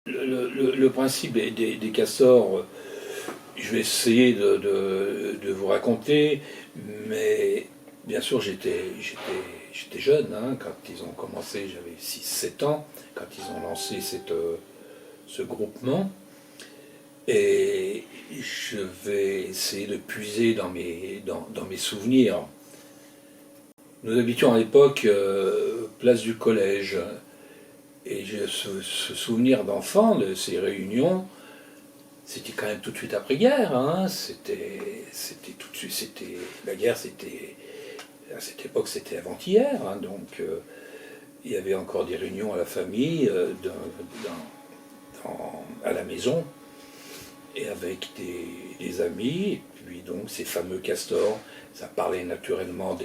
Le principe des castors, je vais essayer de vous raconter, mais bien sûr j'étais jeune, hein, quand ils ont commencé, j'avais 6 7 ans, quand ils ont lancé ce groupement, et je vais essayer de puiser dans mes souvenirs. Nous habitions à l'époque place du collège, et j'ai ce souvenir d'enfant de ces réunions. C'était quand même tout de suite après-guerre, hein. C'était tout de suite, la guerre, c'était à cette époque, c'était avant-hier, hein. Donc il y avait encore des réunions à la famille, à la maison, et avec des amis, et puis donc ces fameux castors. Ça parlait naturellement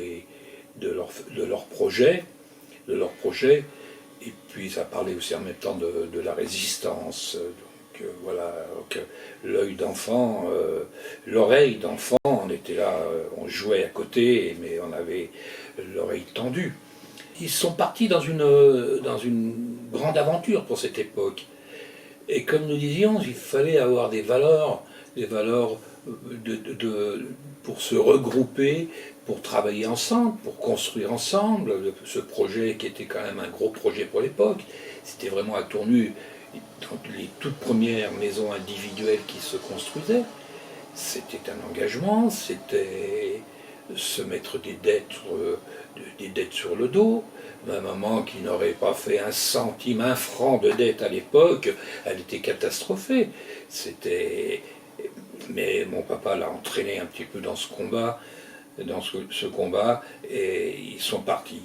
de leurs projets, et puis ça parlait aussi en même temps de la résistance. Donc voilà, l'œil d'enfant, l'oreille d'enfant, on était là, on jouait à côté, mais on avait l'oreille tendue. Ils sont partis dans une grande aventure pour cette époque. Et comme nous disions, il fallait avoir des valeurs pour se regrouper, pour travailler ensemble, pour construire ensemble. Ce projet qui était quand même un gros projet pour l'époque, c'était vraiment à Tournu, dans les toutes premières maisons individuelles qui se construisaient. C'était un engagement, c'était se mettre des dettes sur le dos. Ma maman, qui n'aurait pas fait un centime, un franc de dette à l'époque, elle était catastrophée. Mais mon papa l'a entraîné un petit peu dans ce combat, et ils sont partis.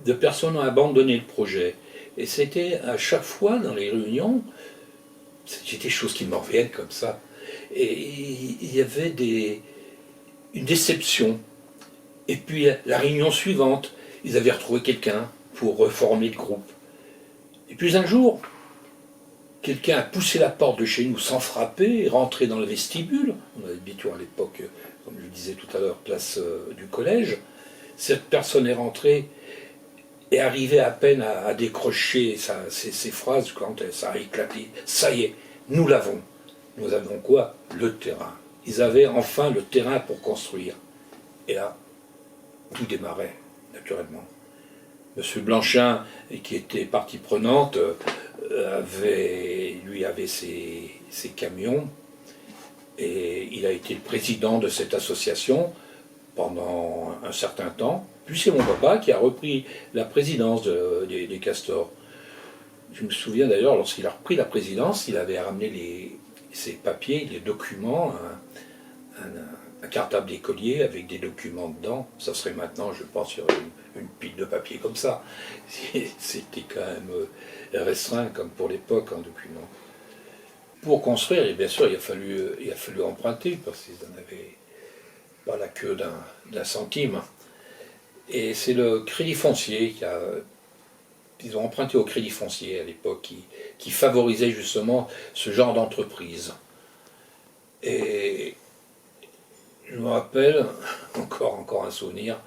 De personnes ont abandonné le projet. Et c'était à chaque fois dans les réunions, c'était des choses qui me reviennent comme ça. Et il y avait une déception. Et puis la réunion suivante, ils avaient retrouvé quelqu'un pour reformer le groupe. Et puis un jour, quelqu'un a poussé la porte de chez nous sans frapper, est rentré dans le vestibule. On habitait à l'époque, comme je le disais tout à l'heure, place du collège. Cette personne est rentrée et arrivait à peine à décrocher ses phrases quand ça a éclaté. Ça y est, nous l'avons. Nous avons quoi? Le terrain. Ils avaient enfin le terrain pour construire. Et là, tout démarrait, naturellement. Monsieur Blanchin, qui était partie prenante, avait ses camions, et il a été le président de cette association pendant un certain temps. Puis c'est mon papa qui a repris la présidence des castors. Je me souviens d'ailleurs, lorsqu'il a repris la présidence, il avait ramené ses papiers, les documents, un cartable d'écolier avec des documents dedans. Ça serait maintenant, je pense, il y aurait une pile de papier comme ça. C'était quand même restreint, comme pour l'époque, en documents. Pour construire, et bien sûr, il a fallu emprunter, parce qu'ils n'en avaient pas la queue d'un centime. Et c'est le Crédit Foncier ils ont emprunté au Crédit Foncier à l'époque, qui favorisait justement ce genre d'entreprise. Et je me rappelle, encore un souvenir,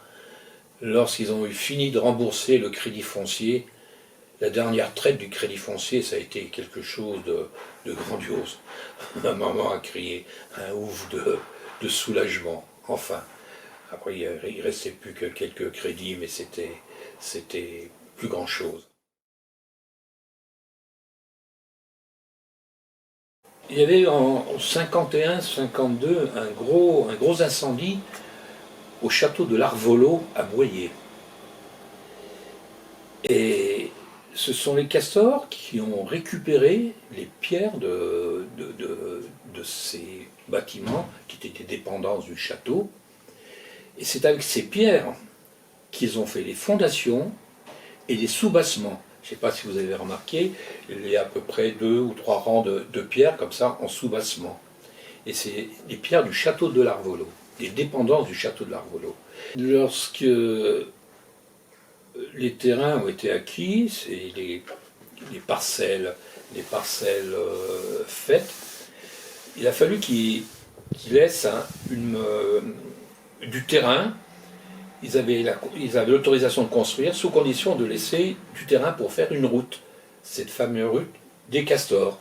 lorsqu'ils ont eu fini de rembourser le Crédit Foncier, la dernière traite du Crédit Foncier, ça a été quelque chose de grandiose. Ma maman a crié un ouf de soulagement, enfin. Après, il ne restait plus que quelques crédits, mais c'était plus grand chose. Il y avait en 51-52 un gros incendie au château de l'Arvolo à Boyer. Et ce sont les castors qui ont récupéré les pierres de ces bâtiments qui étaient des dépendances du château. Et c'est avec ces pierres qu'ils ont fait les fondations et les soubassements. Je ne sais pas si vous avez remarqué, il y a à peu près 2 ou 3 rangs de pierres comme ça en soubassement. Et c'est les pierres du château de l'Arvolo, des dépendances du château de l'Arvolo. Lorsque les terrains ont été acquis, c'est les parcelles faites, il a fallu qu'ils laissent du terrain ils avaient l'autorisation de construire sous condition de laisser du terrain pour faire une route, cette fameuse route des Castors,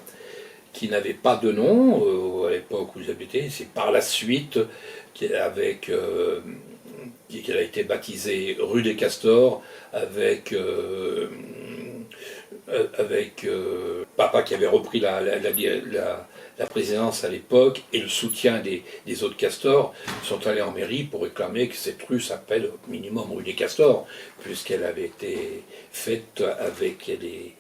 qui n'avait pas de nom à l'époque où j'habitais. C'est par la suite qu'elle a été baptisée rue des Castors avec papa qui avait repris la présidence à l'époque et le soutien des autres castors sont allés en mairie pour réclamer que cette rue s'appelle au minimum rue des Castors, puisqu'elle avait été faite avec les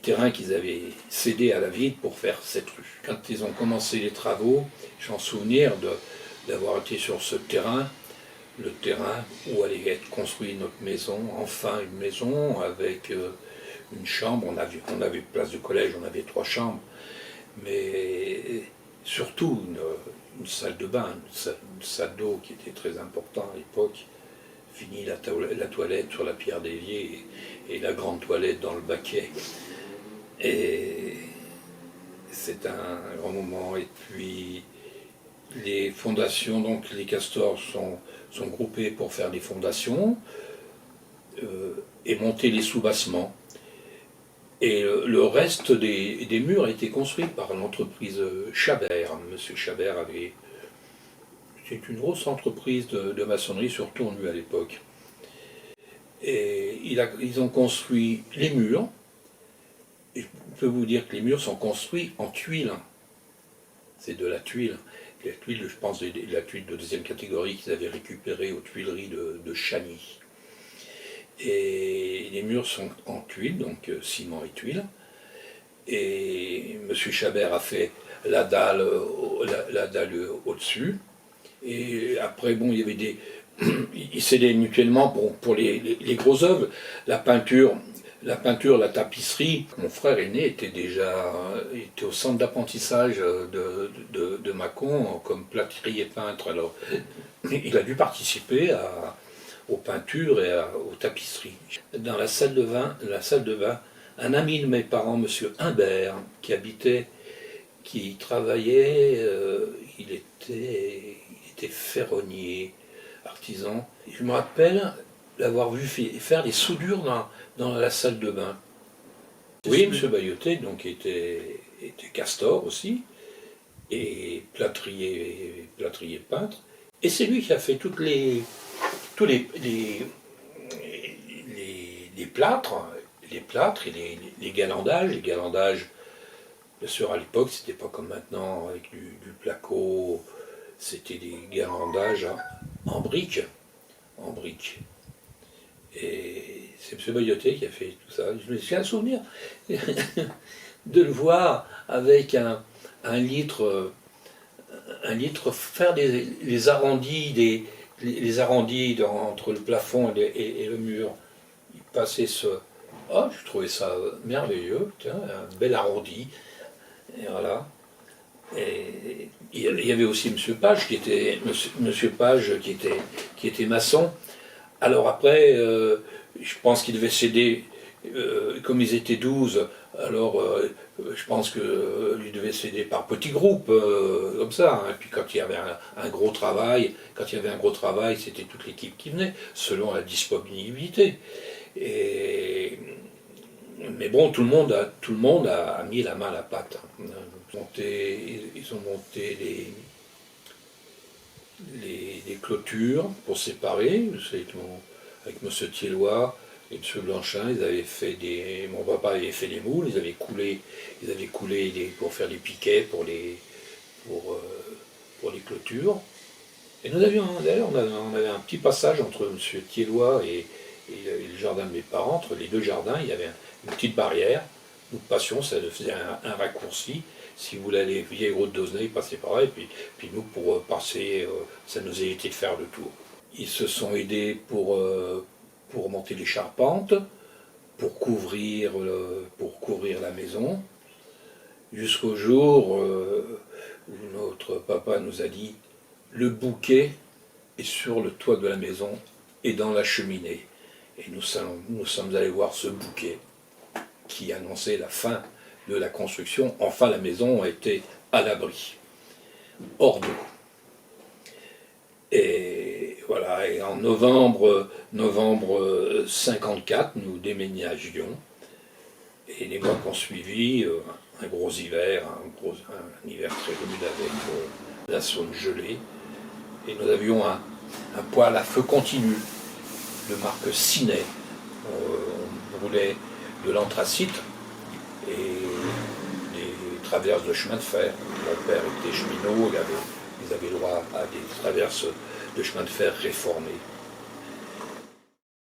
terrains qu'ils avaient cédés à la ville pour faire cette rue. Quand ils ont commencé les travaux, j'ai en souvenir d'avoir été sur ce terrain, le terrain où allait être construite notre maison, enfin une maison avec une chambre, on avait place de collège, on avait 3 chambres, mais surtout une salle de bain, une salle d'eau qui était très importante à l'époque, fini la toilette sur la pierre d'évier et la grande toilette dans le baquet. Et c'est un grand moment. Et puis les fondations, donc les castors sont groupés pour faire des fondations et monter les sous-bassements. Et le reste des murs a été construit par l'entreprise Chabert. Monsieur Chabert avait... C'est une grosse entreprise de maçonnerie, surtout en lui à l'époque. Et ils ont construit les murs. Et je peux vous dire que les murs sont construits en tuiles. C'est de la tuile. La tuile, je pense, la tuile de 2e catégorie qu'ils avaient récupérée aux tuileries de Chagny. Et les murs sont en tuiles, donc ciment et tuiles. Et M. Chabert a fait la dalle au-dessus. Et après, bon, il y avait ils s'aidaient mutuellement pour les gros œuvres. La peinture, la tapisserie. Mon frère aîné était au centre d'apprentissage de Mâcon comme plâtrier peintre. Alors, il a dû participer aux peintures et aux tapisseries. Dans la salle de bain, un ami de mes parents, M. Humbert, qui travaillait, il était ferronnier, artisan. Je me rappelle l'avoir vu faire des soudures dans la salle de bain. Oui, M. Bayotet, donc était castor aussi, et plâtrier peintre. Et c'est lui qui a fait tous les plâtres, et les galandages. Les galandages, bien sûr, à l'époque, c'était pas comme maintenant avec du placo, c'était des galandages en briques. Et c'est M. Bayotet qui a fait tout ça. Je me suis un souvenir de le voir avec un litre faire les arrondis, les arrondis entre le plafond et le mur. Il passait Oh, je trouvais ça merveilleux, un bel arrondi. Et voilà. Et il y avait aussi M. Page qui était maçon. Alors après, je pense qu'il devait céder, comme ils étaient 12, alors je pense que lui devait céder par petits groupes, comme ça. Et puis quand il y avait un gros travail, c'était toute l'équipe qui venait, selon la disponibilité. Mais bon, tout le monde a mis la main à la pâte. Ils ont monté les clôtures pour séparer. Avec M. Thiellois et M. Blanchin, mon papa avait fait des moules, ils avaient coulé pour faire des piquets pour les clôtures. Et d'ailleurs, on avait un petit passage entre M. Thiellois et le jardin de mes parents. Entre les deux jardins, il y avait une petite barrière. Nous passions, ça faisait un raccourci. Si vous voulez aller vieille route d'Osnay, passez par là, et puis nous, pour passer, ça nous évitait de faire le tour. Ils se sont aidés pour monter les charpentes, pour couvrir la maison, jusqu'au jour où notre papa nous a dit « le bouquet est sur le toit de la maison et dans la cheminée ». Et nous sommes allés voir ce bouquet qui annonçait la fin de la construction. Enfin, la maison était à l'abri, hors d'eau. Et Voilà, et en novembre 54, nous déménagions. Et les mois qui ont suivi, un gros hiver, un hiver très rude avec la Saône gelée. Et nous avions un poêle à feu continu de marque Cinet. On brûlait de l'anthracite et des traverses de chemin de fer. Mon père était cheminot, ils avaient droit à des traverses de chemin de fer réformées.